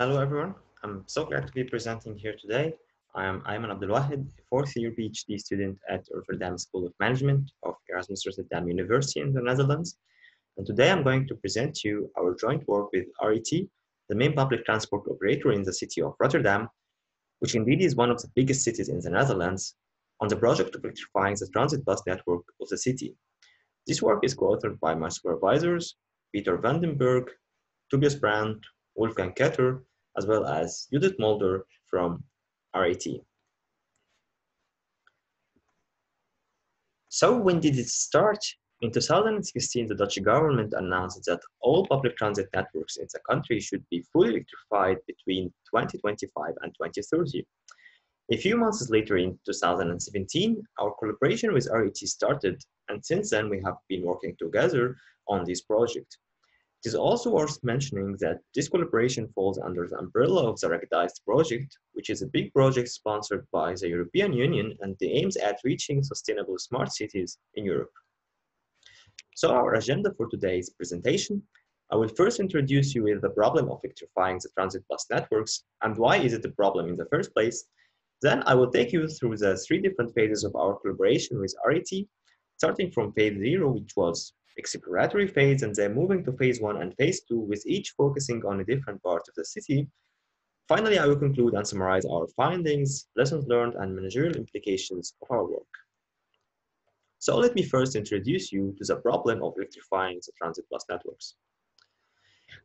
Hello everyone, I'm so glad to be presenting here today. I'm Ayman Abdelwahed, a fourth year PhD student at Rotterdam School of Management of Erasmus Rotterdam University in the Netherlands. And today I'm going to present to you our joint work with RET, the main public transport operator in the city of Rotterdam, which indeed is one of the biggest cities in the Netherlands, on the project of electrifying the transit bus network of the city. This work is co-authored by my supervisors, Peter Vandenberg, Tobias Brandt, Wolfgang Ketter, as well as Judith Mulder from RIT. So when did it start? In 2016, the Dutch government announced that all public transit networks in the country should be fully electrified between 2025 and 2030. A few months later, in 2017, our collaboration with RET started, and since then we have been working together on this project. It is also worth mentioning that this collaboration falls under the umbrella of the Ruggedized project, which is a big project sponsored by the European Union and aims at reaching sustainable smart cities in Europe. So our agenda for today's presentation, I will first introduce you with the problem of electrifying the transit bus networks and why is it a problem in the first place. Then I will take you through the three different phases of our collaboration with RET, starting from phase 0, which was exploratory phase, and then moving to phase 1 and phase 2, with each focusing on a different part of the city. Finally, I will conclude and summarize our findings, lessons learned, and managerial implications of our work. So let me first introduce you to the problem of electrifying the transit bus networks.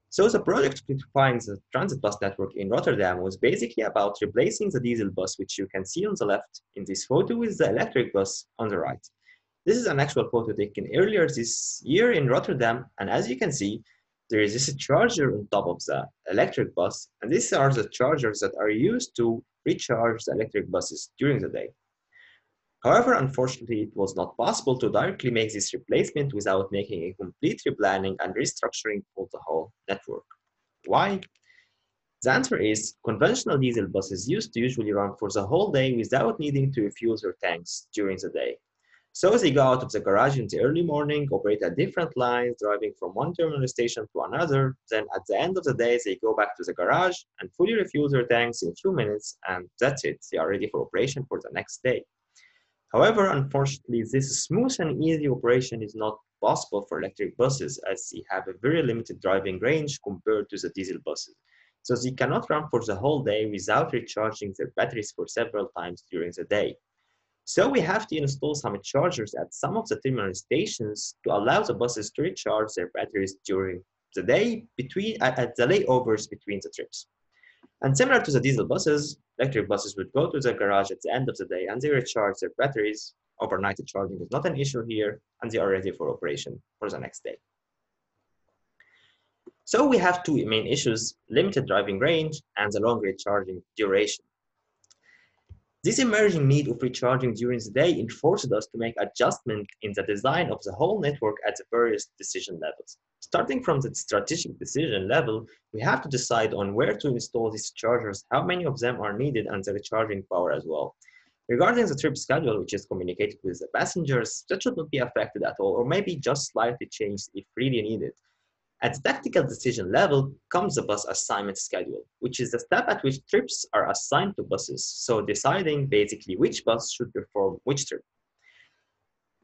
So the project of electrifying the transit bus network in Rotterdam was basically about replacing the diesel bus, which you can see on the left in this photo, with the electric bus on the right. This is an actual photo taken earlier this year in Rotterdam, and as you can see, there is this charger on top of the electric bus, and these are the chargers that are used to recharge the electric buses during the day. However, unfortunately, it was not possible to directly make this replacement without making a complete replanning and restructuring of the whole network. Why? The answer is conventional diesel buses used to usually run for the whole day without needing to refuel their tanks during the day. So they go out of the garage in the early morning, operate at different lines, driving from one terminal station to another. Then at the end of the day, they go back to the garage and fully refuel their tanks in a few minutes, and that's it. They are ready for operation for the next day. However, unfortunately, this smooth and easy operation is not possible for electric buses, as they have a very limited driving range compared to the diesel buses. So they cannot run for the whole day without recharging their batteries for several times during the day. So we have to install some chargers at some of the terminal stations to allow the buses to recharge their batteries during the day at the layovers between the trips. And similar to the diesel buses, electric buses would go to the garage at the end of the day and they recharge their batteries. Overnight charging is not an issue here, and they are ready for operation for the next day. So we have two main issues: limited driving range and the long recharging duration. This emerging need of recharging during the day enforced us to make adjustments in the design of the whole network at the various decision levels. Starting from the strategic decision level, we have to decide on where to install these chargers, how many of them are needed, and the recharging power as well. Regarding the trip schedule, which is communicated with the passengers, that should not be affected at all, or maybe just slightly changed if really needed. At the tactical decision level comes the bus assignment schedule, which is the step at which trips are assigned to buses, so deciding basically which bus should perform which trip.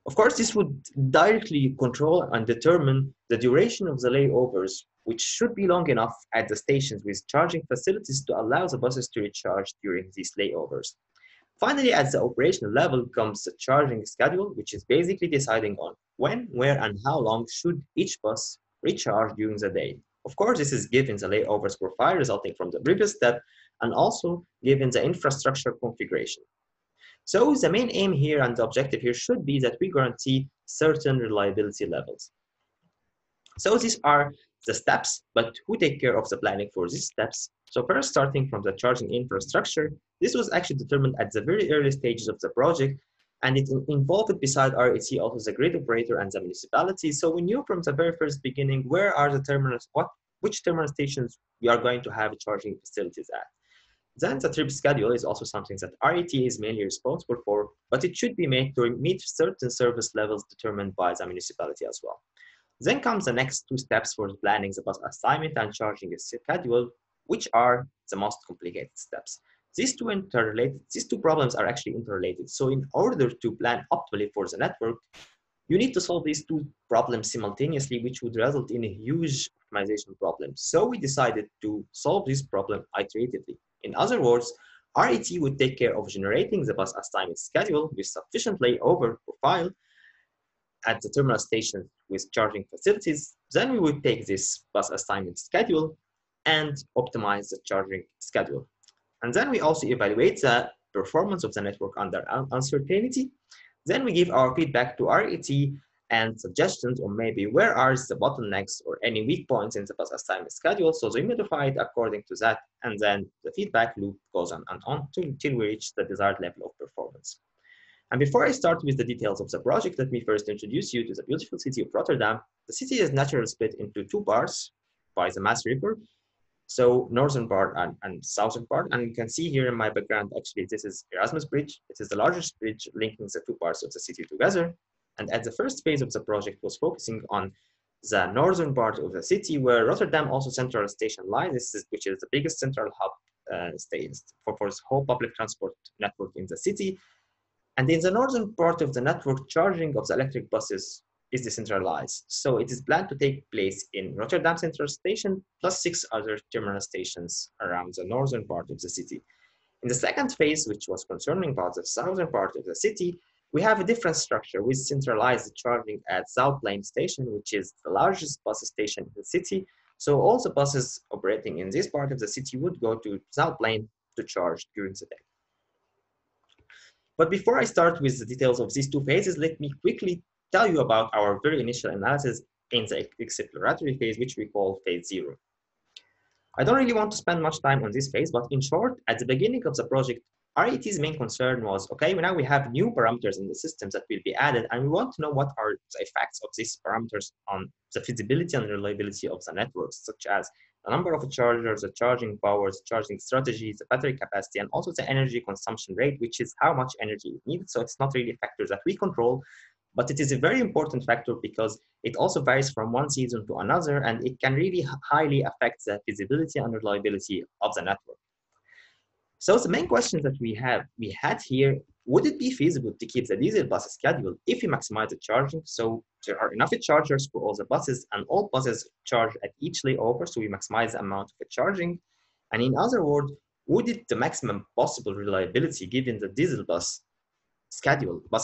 Of course, this would directly control and determine the duration of the layovers, which should be long enough at the stations with charging facilities to allow the buses to recharge during these layovers. Finally, at the operational level comes the charging schedule, which is basically deciding on when, where, and how long should each bus recharge during the day. Of course, this is given the layovers profile resulting from the previous step, and also given the infrastructure configuration. So the main aim here and the objective here should be that we guarantee certain reliability levels. So these are the steps, but who take care of the planning for these steps? So first, starting from the charging infrastructure, this was actually determined at the very early stages of the project, and it involved beside RET also the grid operator and the municipality. So we knew from the very first beginning where are the terminals, which terminal stations we are going to have charging facilities at. Then the trip schedule is also something that RET is mainly responsible for, but it should be made to meet certain service levels determined by the municipality as well. Then comes the next two steps for planning the bus assignment and charging a schedule, which are the most complicated steps. These two problems are actually interrelated. So in order to plan optimally for the network, you need to solve these two problems simultaneously, which would result in a huge optimization problem. So we decided to solve this problem iteratively. In other words, RET would take care of generating the bus assignment schedule with sufficient layover profile at the terminal station with charging facilities. Then we would take this bus assignment schedule and optimize the charging schedule. And then we also evaluate the performance of the network under uncertainty. Then we give our feedback to RET and suggestions on maybe where are the bottlenecks or any weak points in the bus assignment schedule. So they modify it according to that. And then the feedback loop goes on and on until we reach the desired level of performance. And before I start with the details of the project, let me first introduce you to the beautiful city of Rotterdam. The city is naturally split into two parts by the Maas River. So northern part and southern part. And you can see here in my background, actually, this is Erasmus Bridge. It is the largest bridge linking the two parts of the city together. And at the first phase of the project was focusing on the northern part of the city where Rotterdam also Central Station lies, which is the biggest central hub for the whole public transport network in the city. And in the northern part of the network, charging of the electric buses is decentralized. So it is planned to take place in Rotterdam Central Station plus 6 other terminal stations around the northern part of the city. In the second phase, which was concerning about the southern part of the city, we have a different structure with centralized charging at South Lane Station, which is the largest bus station in the city. So all the buses operating in this part of the city would go to South Lane to charge during the day. But before I start with the details of these two phases, let me quickly tell you about our very initial analysis in the exploratory phase, which we call phase 0. I don't really want to spend much time on this phase, but in short, at the beginning of the project, RET's main concern was, okay, now we have new parameters in the systems that will be added, and we want to know what are the effects of these parameters on the feasibility and reliability of the networks, such as the number of chargers, the charging powers, charging strategies, the battery capacity, and also the energy consumption rate, which is how much energy is needed. So it's not really a factor that we control, but it is a very important factor because it also varies from one season to another, and it can really highly affect the feasibility and reliability of the network. So the main question that we had here, would it be feasible to keep the diesel bus schedule if we maximize the charging? So there are enough chargers for all the buses, and all buses charge at each layover, so we maximize the amount of charging. And in other words, would it the maximum possible reliability given the diesel bus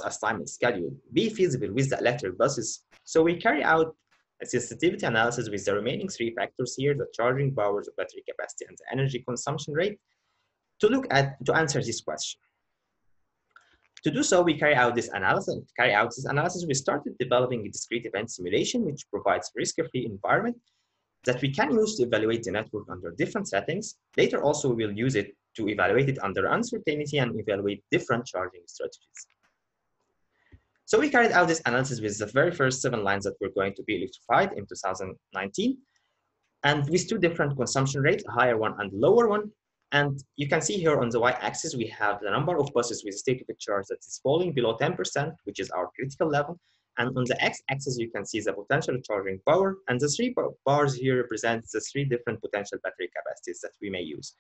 assignment schedule, be feasible with the electric buses? So we carry out a sensitivity analysis with the remaining three factors here, the charging power, the battery capacity, and the energy consumption rate, to answer this question. To do so, we carry out this analysis. We started developing a discrete event simulation, which provides a risk-free environment that we can use to evaluate the network under different settings. Later also, we will use it to evaluate it under uncertainty and evaluate different charging strategies. So we carried out this analysis with the very first 7 lines that were going to be electrified in 2019, and with 2 different consumption rates, a higher one and a lower one. And you can see here on the y-axis, we have the number of buses with a state of charge that is falling below 10%, which is our critical level. And on the x-axis, you can see the potential charging power. And the 3 bars here represent the 3 different potential battery capacities that we may use.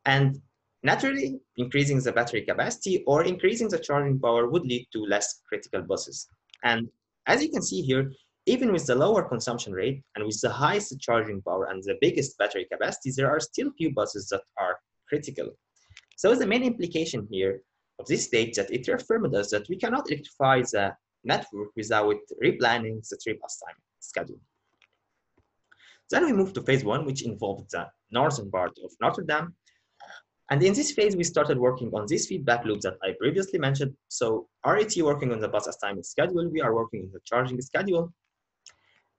And naturally, increasing the battery capacity or increasing the charging power would lead to less critical buses. And as you can see here, even with the lower consumption rate and with the highest charging power and the biggest battery capacity, there are still few buses that are critical. So the main implication here of this stage that it reaffirmed us that we cannot electrify the network without replanning the trip assignment schedule. Then we moved to phase 1, which involved the northern part of Rotterdam. And in this phase, we started working on this feedback loop that I previously mentioned. So RET working on the bus assignment schedule, we are working on the charging schedule.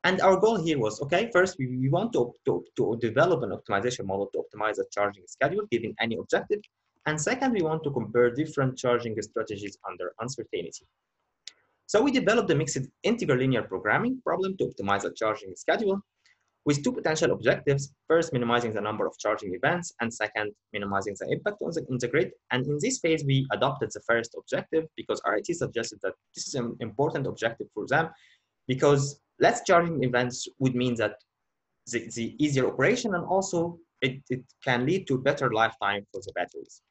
And our goal here was, okay, first we want to develop an optimization model to optimize the charging schedule given any objective. And second, we want to compare different charging strategies under uncertainty. So we developed a mixed integral linear programming problem to optimize the charging schedule with 2 potential objectives. First, minimizing the number of charging events, and second, minimizing the impact on the grid. And in this phase, we adopted the first objective because RET suggested that this is an important objective for them, because less charging events would mean that the easier operation and also it can lead to better lifetime for the batteries.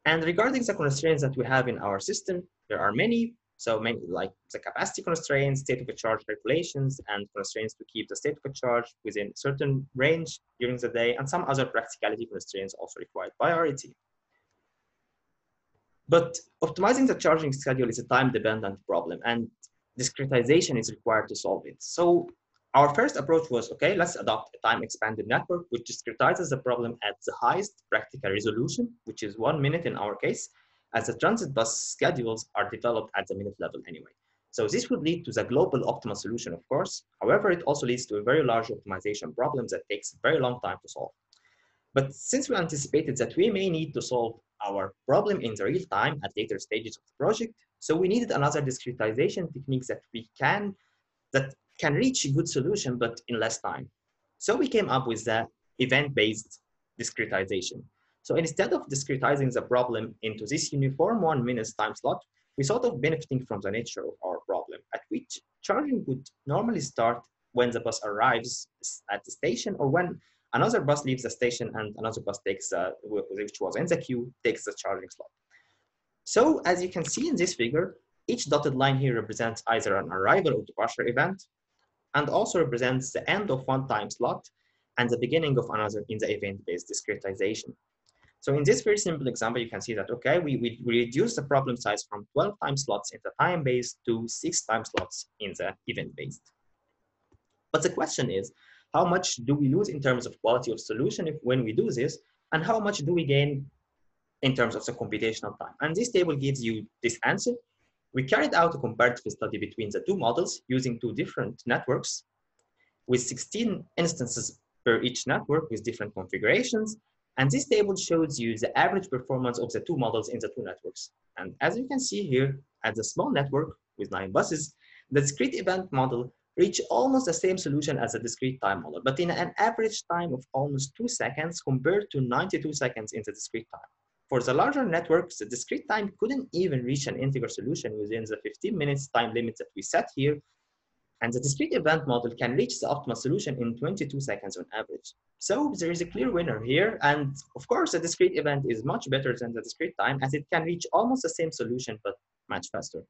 And regarding the constraints that we have in our system, there are many. So many, like the capacity constraints, state of a charge calculations, and constraints to keep the state of a charge within certain range during the day, and some other practicality constraints also required by our team. But optimizing the charging schedule is a time-dependent problem, and discretization is required to solve it. So our first approach was, okay, let's adopt a time-expanded network, which discretizes the problem at the highest practical resolution, which is 1 minute in our case, as the transit bus schedules are developed at the minute level anyway. So this would lead to the global optimal solution, of course. However, it also leads to a very large optimization problem that takes a very long time to solve. But since we anticipated that we may need to solve our problem in the real time at later stages of the project, so we needed another discretization technique that can reach a good solution, but in less time. So we came up with the event-based discretization. So instead of discretizing the problem into this uniform 1 minute time slot, we thought of benefiting from the nature of our problem, at which charging would normally start when the bus arrives at the station, or when another bus leaves the station and another bus takes, which was in the queue, takes the charging slot. So as you can see in this figure, each dotted line here represents either an arrival or departure event, and also represents the end of one time slot and the beginning of another in the event-based discretization. So in this very simple example, you can see that, okay, we reduce the problem size from 12 time slots in the time-based to 6 time slots in the event-based. But the question is, how much do we lose in terms of quality of solution when we do this, and how much do we gain in terms of the computational time? And this table gives you this answer. We carried out a comparative study between the two models using two different networks with 16 instances per each network with different configurations. And this table shows you the average performance of the two models in the two networks. And as you can see here, at the small network with 9 buses, the discrete event model reached almost the same solution as the discrete time model, but in an average time of almost 2 seconds compared to 92 seconds in the discrete time. For the larger networks, the discrete time couldn't even reach an integer solution within the 15 minutes time limit that we set here. And the discrete event model can reach the optimal solution in 22 seconds on average. So there is a clear winner here. And of course, the discrete event is much better than the discrete time, as it can reach almost the same solution, but much faster.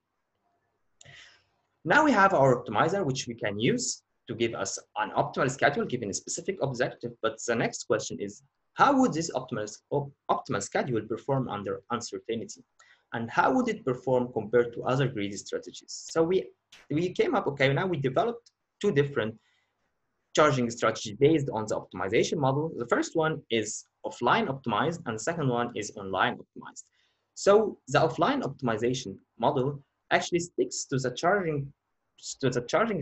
Now we have our optimizer, which we can use to give us an optimal schedule given a specific objective. But the next question is, how would this optimal schedule perform under uncertainty? And how would it perform compared to other greedy strategies? So we came up, okay, now we developed two different charging strategies based on the optimization model. The first one is offline optimized, and the second one is online optimized. So the offline optimization model actually sticks to the charging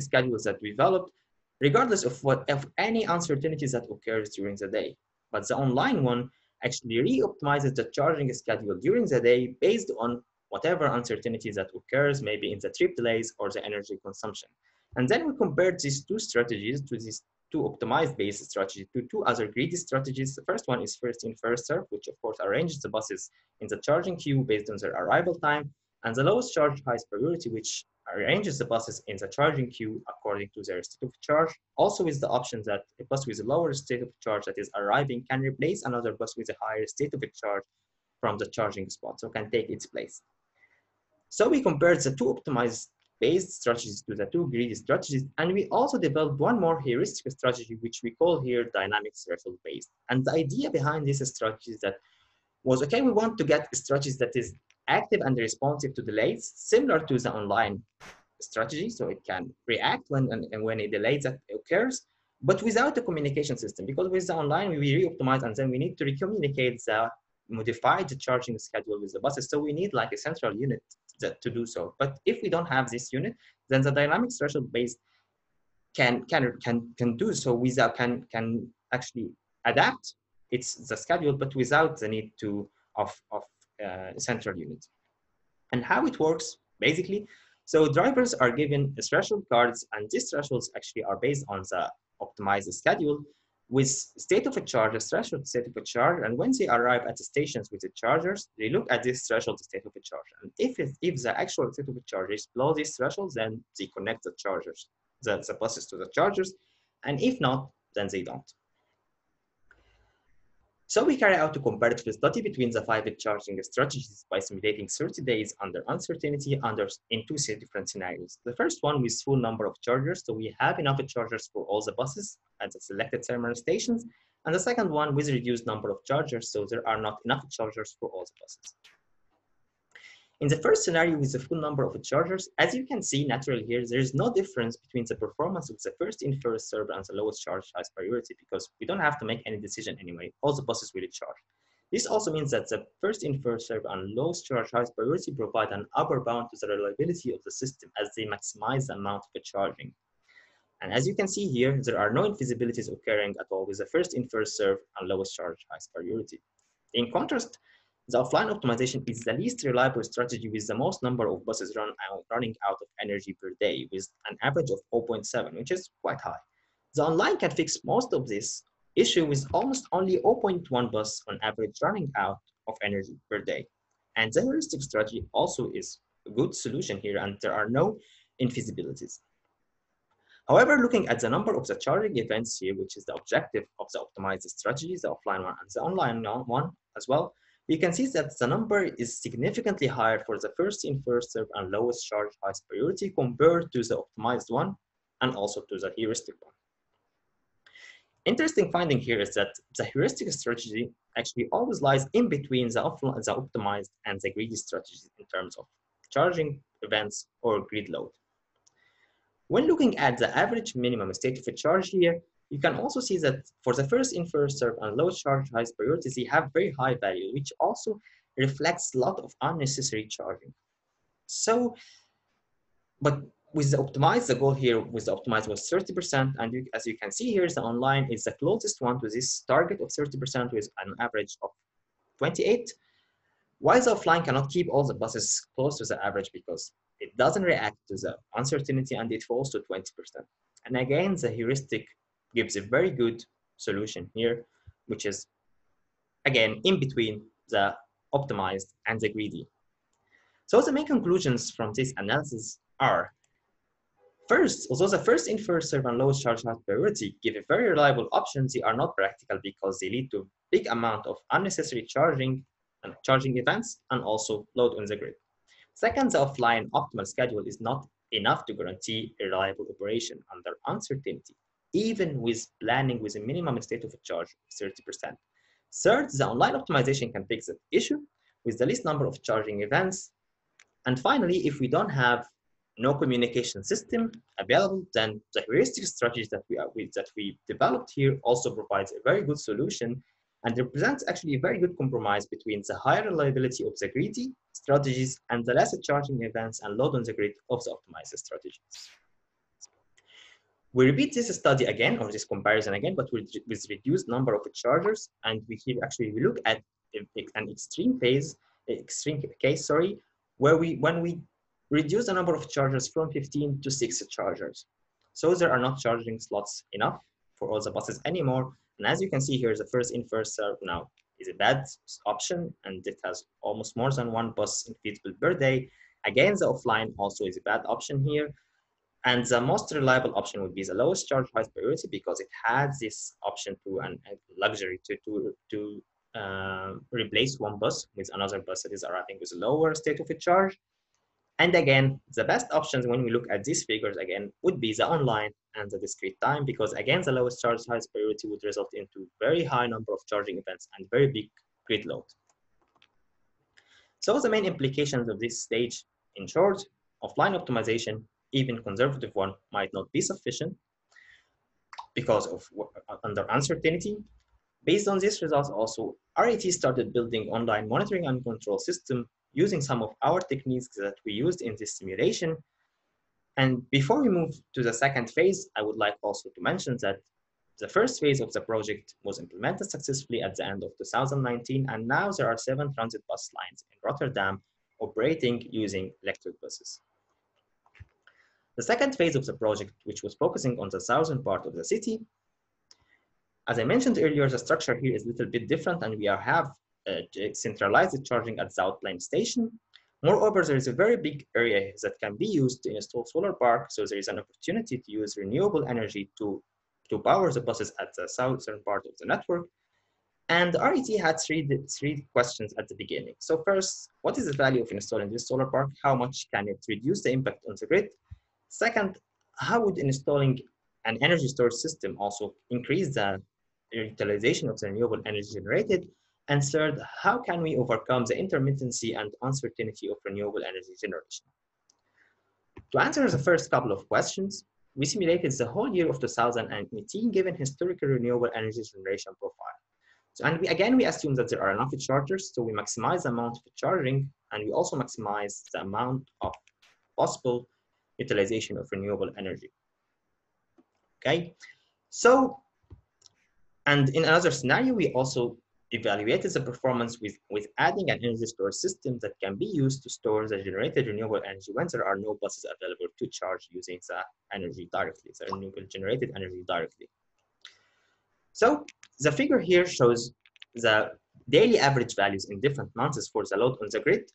schedules that we developed, regardless of any uncertainties that occurs during the day. But the online one actually re-optimizes the charging schedule during the day based on whatever uncertainties that occurs, maybe in the trip delays or the energy consumption. And then we compared these two strategies to these two optimized based strategies to two other greedy strategies. The first one is first in, first serve, which of course arranges the buses in the charging queue based on their arrival time, and the lowest charge highest priority, which arranges the buses in the charging queue according to their state of charge, also with the option that a bus with a lower state of charge that is arriving can replace another bus with a higher state of charge from the charging spot, so can take its place. So we compared the two optimized based strategies to the two greedy strategies, and we also developed one more heuristic strategy, which we call here dynamic threshold based. And the idea behind this strategy is that was, okay, we want to get strategies that is active and responsive to delays, similar to the online strategy, so it can react when a delay that occurs, but without a communication system, because with the online we re-optimize and then we need to recommunicate the modified charging schedule with the buses, so we need like a central unit to do so. But if we don't have this unit, then the dynamic threshold based can do so without can actually adapt the schedule, but without the need of central unit. And how it works basically, so drivers are given threshold cards, and these thresholds actually are based on the optimized schedule with state of a charge, a threshold state of a charge, and when they arrive at the stations with the chargers, they look at this threshold state of a charge. And if the actual state of a charge is below these thresholds, then they connect the chargers, the buses to the chargers, and if not, then they don't. So we carry out a comparative study between the 5 charging strategies by simulating 30 days under uncertainty in two different scenarios. The first one with full number of chargers, so we have enough chargers for all the buses at the selected terminal stations, and the second one with reduced number of chargers, so there are not enough chargers for all the buses. In the first scenario with the full number of chargers, as you can see naturally here, there is no difference between the performance of the first in first serve and the lowest charge highest priority because we don't have to make any decision anyway. All the buses will charge. This also means that the first in first serve and lowest charge highest priority provide an upper bound to the reliability of the system as they maximize the amount of charging. And as you can see here, there are no infeasibilities occurring at all with the first in first serve and lowest charge highest priority. In contrast, the offline optimization is the least reliable strategy with the most number of buses running out of energy per day with an average of 0.7, which is quite high. The online can fix most of this issue with almost only 0.1 bus on average running out of energy per day. And the heuristic strategy also is a good solution here, and there are no infeasibilities. However, looking at the number of the charging events here, which is the objective of the optimized strategy, the offline one and the online one as well, we can see that the number is significantly higher for the first in first serve and lowest charge highest priority compared to the optimized one and also to the heuristic one. Interesting finding here is that the heuristic strategy actually always lies in between the optimized and the greedy strategies in terms of charging events or grid load. When looking at the average minimum state of a charge here, you can also see that for the first in first serve and low charge highest priorities, they have very high value, which also reflects a lot of unnecessary charging. So, but with the optimized, the goal here with the optimized was 30%, and as you can see here, the online is the closest one to this target of 30% with an average of 28. While the offline cannot keep all the buses close to the average because it doesn't react to the uncertainty and it falls to 20%. And again, the heuristic gives a very good solution here, which is, again, in between the optimized and the greedy. So the main conclusions from this analysis are, first, although the first in first serve and lowest charge highest priority give a very reliable options, they are not practical because they lead to big amount of unnecessary charging and charging events and also load on the grid. Second, the offline optimal schedule is not enough to guarantee a reliable operation under uncertainty, even with planning with a minimum state of charge of 30%. Third, the online optimization can fix that issue with the least number of charging events. And finally, if we don't have no communication system available, then the heuristic strategies that we developed here also provides a very good solution and represents actually a very good compromise between the higher reliability of the greedy strategies and the lesser charging events and load on the grid of the optimized strategies. We repeat this study again, or this comparison again, but with reduced number of chargers, and we look at an extreme case, where when we reduce the number of chargers from 15 to 6 chargers. So there are not charging slots enough for all the buses anymore. And as you can see here, the first in first serve now is a bad option, and it has almost more than one bus feasible per day. Again, the offline also is a bad option here. And the most reliable option would be the lowest charge highest priority because it has this option to a luxury to replace one bus with another bus that is arriving with a lower state of a charge. And again, the best options when we look at these figures again would be the online and the discrete time, because again, the lowest charge highest priority would result into very high number of charging events and very big grid load. So the main implications of this stage, in short, offline optimization, even conservative one, might not be sufficient because of under uncertainty. Based on these results also, RET started building online monitoring and control system using some of our techniques that we used in this simulation. And before we move to the second phase, I would like also to mention that the first phase of the project was implemented successfully at the end of 2019, and now there are 7 transit bus lines in Rotterdam operating using electric buses. The second phase of the project, which was focusing on the southern part of the city, as I mentioned earlier, the structure here is a little bit different, and we have centralized charging at the outline station. Moreover, there is a very big area that can be used to install solar park, so there is an opportunity to use renewable energy to power the buses at the southern part of the network. And the RET had three questions at the beginning. So first, what is the value of installing this solar park? How much can it reduce the impact on the grid? Second, how would installing an energy storage system also increase the utilization of the renewable energy generated? And third, how can we overcome the intermittency and uncertainty of renewable energy generation? To answer the first couple of questions, we simulated the whole year of 2018 given historical renewable energy generation profile. So, and we assume that there are enough chargers, so we maximize the amount of charging, and we also maximize the amount of possible utilization of renewable energy. Okay, so, and in another scenario, we also evaluated the performance with adding an energy storage system that can be used to store the generated renewable energy when there are no buses available to charge using the energy directly, the renewable generated energy directly. So the figure here shows the daily average values in different months for the load on the grid,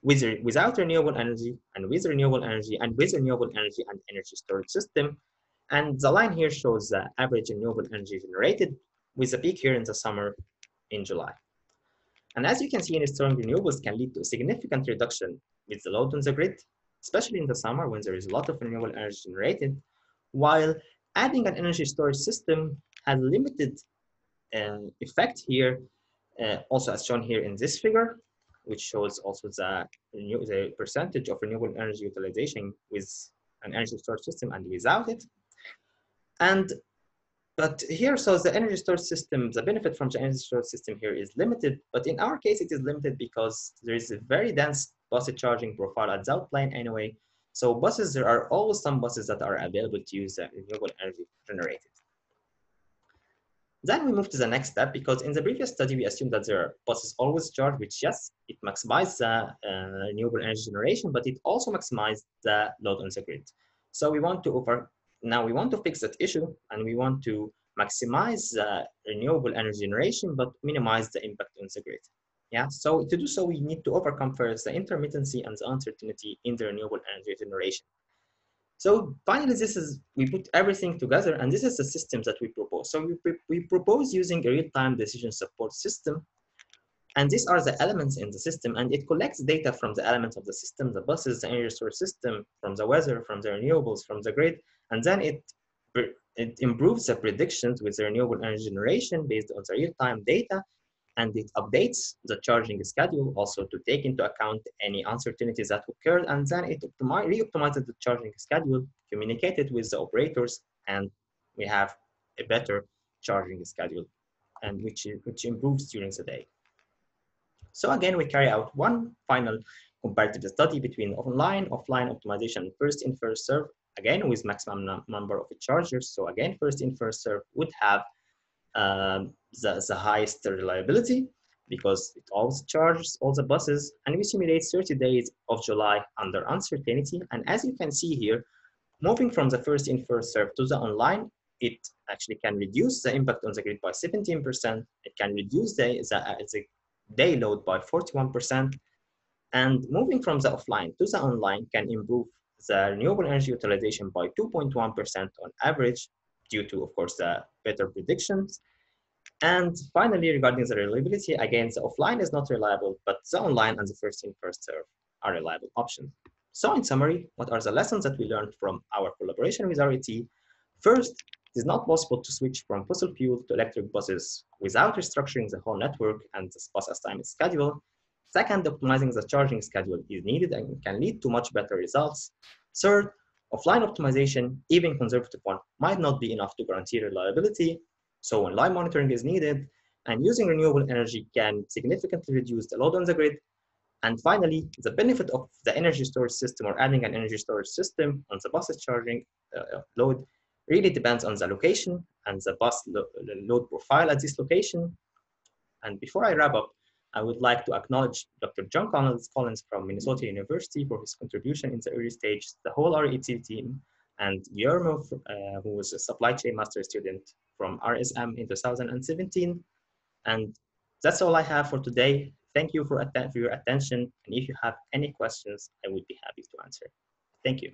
without renewable energy, and with renewable energy, and with renewable energy and energy storage system. And the line here shows the average renewable energy generated, with a peak here in the summer in July. And as you can see, installing renewables can lead to a significant reduction with the load on the grid, especially in the summer when there is a lot of renewable energy generated, while adding an energy storage system has limited effect here, also as shown here in this figure, which shows also the percentage of renewable energy utilization with an energy storage system and without it. But here, so the energy storage system, the benefit from the energy storage system here is limited, but in our case, it is limited because there is a very dense bus charging profile at the outline anyway. So buses, there are always some buses that are available to use the renewable energy generated. Then we move to the next step, because in the previous study, we assumed that there are buses always charged, which yes, it maximizes the renewable energy generation, but it also maximizes the load on the grid. So now we want to fix that issue, and we want to maximize renewable energy generation, but minimize the impact on the grid. Yeah, so to do so, we need to overcome first the intermittency and the uncertainty in the renewable energy generation. So finally, we put everything together, and this is the system that we propose. So we propose using a real-time decision support system, and these are the elements in the system, and it collects data from the elements of the system, the buses, the energy source system, from the weather, from the renewables, from the grid, and then it improves the predictions with the renewable energy generation based on the real-time data, and it updates the charging schedule also to take into account any uncertainties that occurred, and then it re-optimizes the charging schedule, communicated with the operators, and we have a better charging schedule, and which improves during the day. So again, we carry out one final comparative study between offline optimization, and first in first serve, again with maximum number of chargers. So again, first in first serve would have the highest reliability because it always charges all the buses, and we simulate 30 days of July under uncertainty. And as you can see here, moving from the first in first serve to the online, it actually can reduce the impact on the grid by 17%. It can reduce the day load by 41%. And moving from the offline to the online can improve the renewable energy utilization by 2.1% on average, due to, of course, the better predictions. And finally, regarding the reliability, again, the offline is not reliable, but the online and the first in first serve are reliable options. So in summary, what are the lessons that we learned from our collaboration with RET? First, it is not possible to switch from fossil fuel to electric buses without restructuring the whole network and the bus assignment schedule. Second, optimizing the charging schedule is needed and can lead to much better results. Third, offline optimization, even conservative one, might not be enough to guarantee reliability. So when live monitoring is needed, and using renewable energy can significantly reduce the load on the grid. And finally, the benefit of the energy storage system or adding an energy storage system on the bus charging load really depends on the location and the bus load profile at this location. And before I wrap up, I would like to acknowledge Dr. John Collins from Minnesota University for his contribution in the early stage, the whole RET team, and Guillermo, who was a supply chain master student from RSM in 2017. And that's all I have for today. Thank you for your attention. And if you have any questions, I would be happy to answer. Thank you.